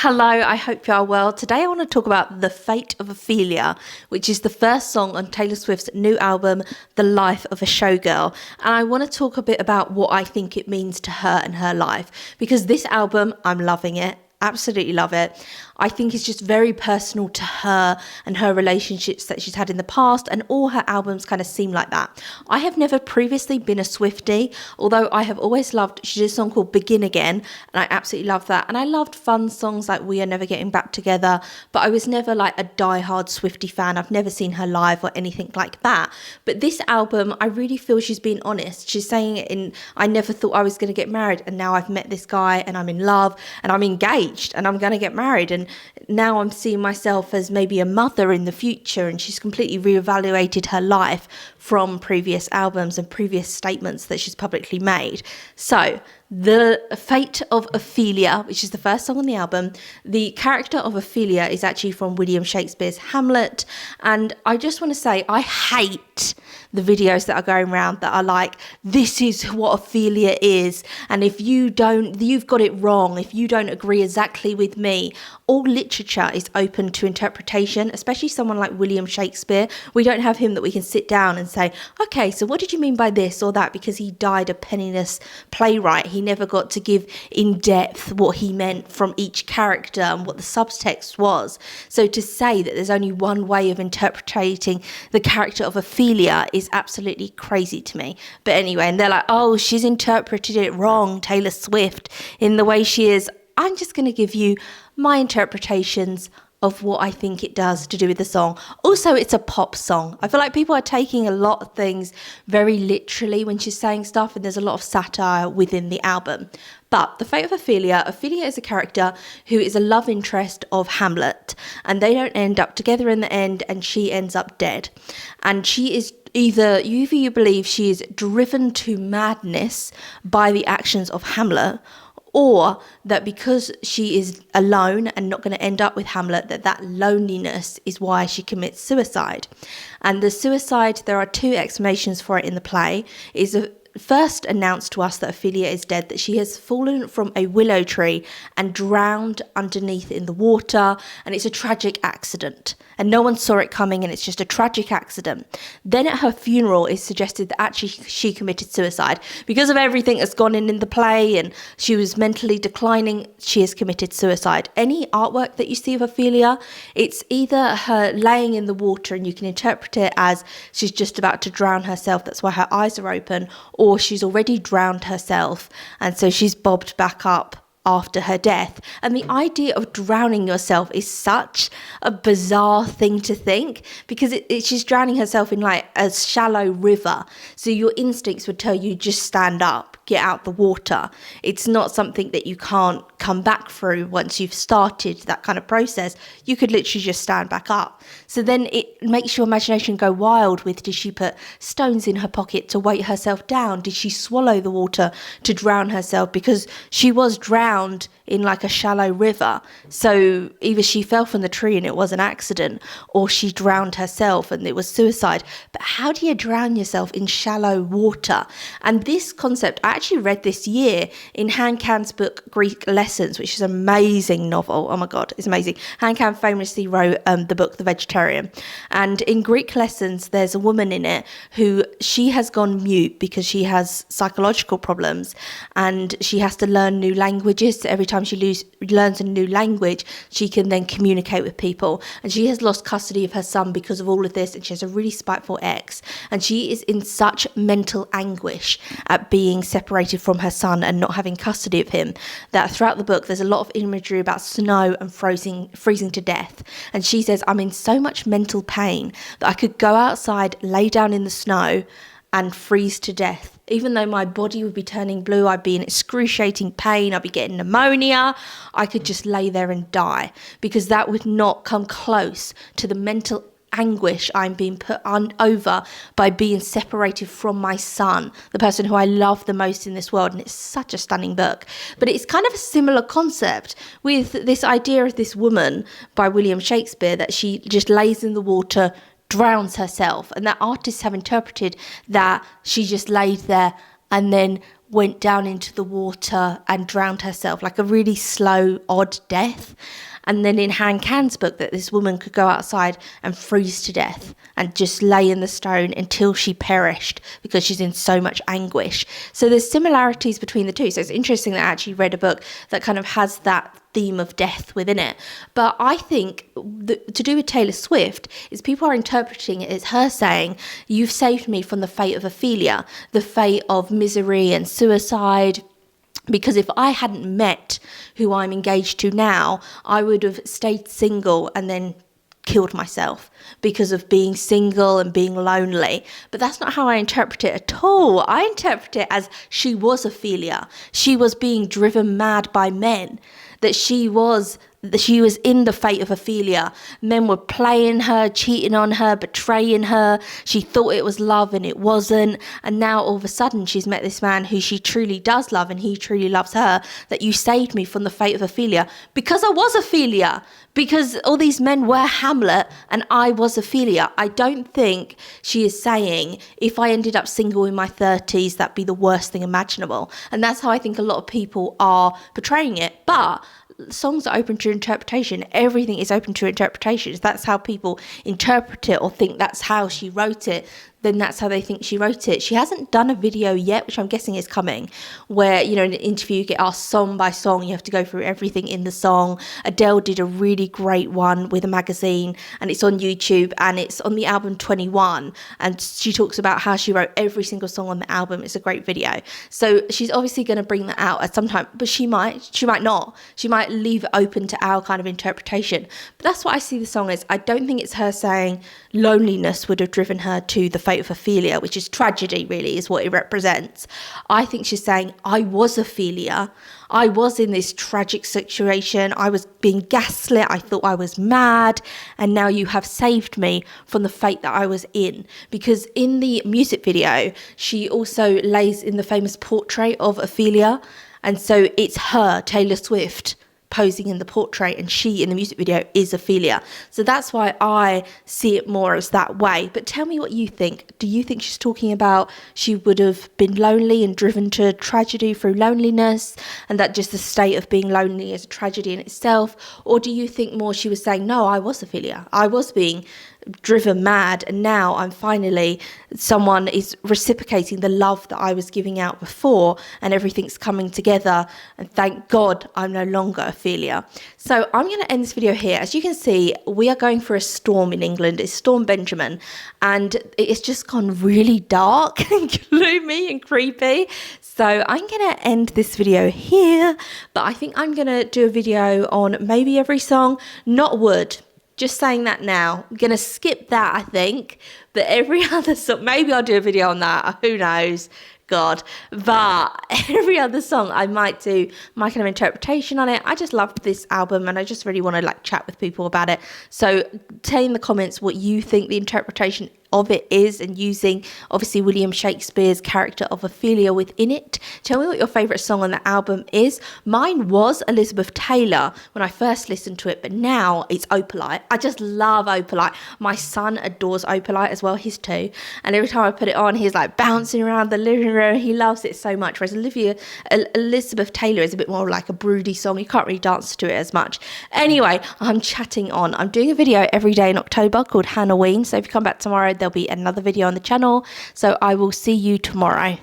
Hello, I hope you are well. Today I want to talk about The Fate of Ophelia, which is the first song on Taylor Swift's new album, The Life of a Showgirl. And I want to talk a bit about what I think it means to her and her life, because this album, I'm loving it. Absolutely love it. I think it's just very personal to her and her relationships that she's had in the past, and all her albums kind of seem like that. I have never previously been a Swiftie, although I have always loved, she did a song called Begin Again, and I absolutely love that. And I loved fun songs like We Are Never Getting Back Together, but I was never like a diehard Swiftie fan. I've never seen her live or anything like that. But this album, I really feel she's being honest. She's saying it in, I never thought I was going to get married, and now I've met this guy and I'm in love and I'm engaged and I'm going to get married, and now I'm seeing myself as maybe a mother in the future. And she's completely reevaluated her life from previous albums and previous statements that she's publicly made. So The Fate of Ophelia, which is the first song on the album, the character of Ophelia is actually from William Shakespeare's Hamlet. And I just want to say, I hate the videos that are going around that are like, this is what Ophelia is, and if you don't, you've got it wrong, if you don't agree exactly with me. All literature is open to interpretation, especially someone like William Shakespeare. We don't have him that we can sit down and say, okay, so what did you mean by this or that? Because he died a penniless playwright. He never got to give in depth what he meant from each character and what the subtext was. So to say that there's only one way of interpreting the character of Ophelia is absolutely crazy to me. But anyway, and they're like, oh, she's interpreted it wrong, Taylor Swift, in the way she is. I'm just going to give you my interpretations of what I think it does to do with the song. Also, it's a pop song. I feel like people are taking a lot of things very literally when she's saying stuff, and there's a lot of satire within the album. But The Fate of Ophelia, Ophelia is a character who is a love interest of Hamlet, and they don't end up together in the end, and she ends up dead. And she is either you believe she is driven to madness by the actions of Hamlet, or that because she is alone and not going to end up with Hamlet, that loneliness is why she commits suicide. And the suicide, there are two explanations for it in the play. Is first announced to us that Ophelia is dead, that she has fallen from a willow tree and drowned underneath in the water, and it's a tragic accident, and no one saw it coming, and it's just a tragic accident. Then at her funeral, it's suggested that actually she committed suicide because of everything that's gone in the play, and she was mentally declining. She has committed suicide. Any artwork that you see of Ophelia, it's either her laying in the water, and you can interpret it as she's just about to drown herself, that's why her eyes are open, or she's already drowned herself, and so she's bobbed back up after her death. And the idea of drowning yourself is such a bizarre thing to think, because she's drowning herself in like a shallow river. So your instincts would tell you just stand up, get out the water. It's not something that you can't come back through once you've started that kind of process. You could literally just stand back up. So then it makes your imagination go wild with, did she put stones in her pocket to weight herself down? Did she swallow the water to drown herself? Because she was drowned in like a shallow river. So either she fell from the tree and it was an accident, or she drowned herself and it was suicide. But how do you drown yourself in shallow water? And this concept, I actually read this year in Han Can's book Greek Lessons, which is an amazing novel. Oh my God, it's amazing. Han Can famously wrote the book The Vegetarian. And in Greek Lessons, there's a woman in it who, she has gone mute because she has psychological problems, and she has to learn new languages. So every time she learns a new language, she can then communicate with people. And she has lost custody of her son because of all of this, and she has a really spiteful ex. And she is in such mental anguish at being separated from her son and not having custody of him, that throughout the book there's a lot of imagery about snow and freezing to death. And she says, I'm in so much mental pain that I could go outside, lay down in the snow and freeze to death. Even though my body would be turning blue, I'd be in excruciating pain, I'd be getting pneumonia, I could just lay there and die, because that would not come close to the mental anguish I'm being put over by being separated from my son, the person who I love the most in this world. And it's such a stunning book. But it's kind of a similar concept with this idea of this woman by William Shakespeare, that she just lays in the water, drowns herself, and that artists have interpreted that she just laid there and then went down into the water and drowned herself, like a really slow, odd death. And then in Han Can's book, that this woman could go outside and freeze to death and just lay in the stone until she perished because she's in so much anguish. So there's similarities between the two. So it's interesting that I actually read a book that kind of has that theme of death within it. But I think to do with Taylor Swift is people are interpreting it as her saying, you've saved me from the fate of Ophelia, the fate of misery and suicide. Because if I hadn't met who I'm engaged to now, I would have stayed single and then killed myself because of being single and being lonely. But that's not how I interpret it at all. I interpret it as she was Ophelia. She was being driven mad by men, that she was in the fate of Ophelia. Men were playing her, cheating on her, betraying her. She thought it was love and it wasn't. And now all of a sudden she's met this man who she truly does love and he truly loves her, that you saved me from the fate of Ophelia because I was Ophelia. Because all these men were Hamlet and I was Ophelia. I don't think she is saying if I ended up single in my 30s, that'd be the worst thing imaginable. And that's how I think a lot of people are portraying it. But songs are open to interpretation. Everything is open to interpretation. If that's how people interpret it or think that's how she wrote it, then that's how they think she wrote it. She hasn't done a video yet, which I'm guessing is coming, where, in an interview you get asked song by song, you have to go through everything in the song. Adele did a really great one with a magazine, and it's on YouTube, and it's on the album 21, and she talks about how she wrote every single song on the album. It's a great video. So she's obviously going to bring that out at some time, but she might not. She might leave it open to our kind of interpretation. But that's what I see the song as. I don't think it's her saying loneliness would have driven her to the fate of Ophelia, which is tragedy, really, is what it represents. I think she's saying, I was Ophelia. I was in this tragic situation. I was being gaslit. I thought I was mad. And now you have saved me from the fate that I was in. Because in the music video, she also lays in the famous portrait of Ophelia. And so it's her, Taylor Swift, posing in the portrait, and she in the music video is Ophelia. So that's why I see it more as that way. But tell me what you think. Do you think she's talking about she would have been lonely and driven to tragedy through loneliness, and that just the state of being lonely is a tragedy in itself? Or do you think more she was saying, no, I was Ophelia. I was being driven mad, and now I'm finally, someone is reciprocating the love that I was giving out before, and everything's coming together, and thank God I'm no longer Ophelia. So I'm going to end this video here. As you can see, we are going for a storm in England. It's Storm Benjamin, and it's just gone really dark and gloomy and creepy. So I'm going to end this video here, but I think I'm going to do a video on maybe every song, not Would. Just saying that now. I'm going to skip that, I think. But every other song, maybe I'll do a video on that. Who knows? God. But every other song, I might do my kind of interpretation on it. I just love this album, and I just really want to chat with people about it. So tell in the comments what you think the interpretation of it is, and using obviously William Shakespeare's character of Ophelia within it. Tell me what your favourite song on the album is. Mine was Elizabeth Taylor when I first listened to it, but now it's Opalite. I just love Opalite. My son adores Opalite as well, his too, and every time I put it on, he's bouncing around the living room. He loves it so much, whereas Elizabeth Taylor is a bit more like a broody song. You can't really dance to it as much. Anyway, I'm chatting on. I'm doing a video every day in October called HANOWEEN, so if you come back tomorrow, there'll be another video on the channel. So I will see you tomorrow.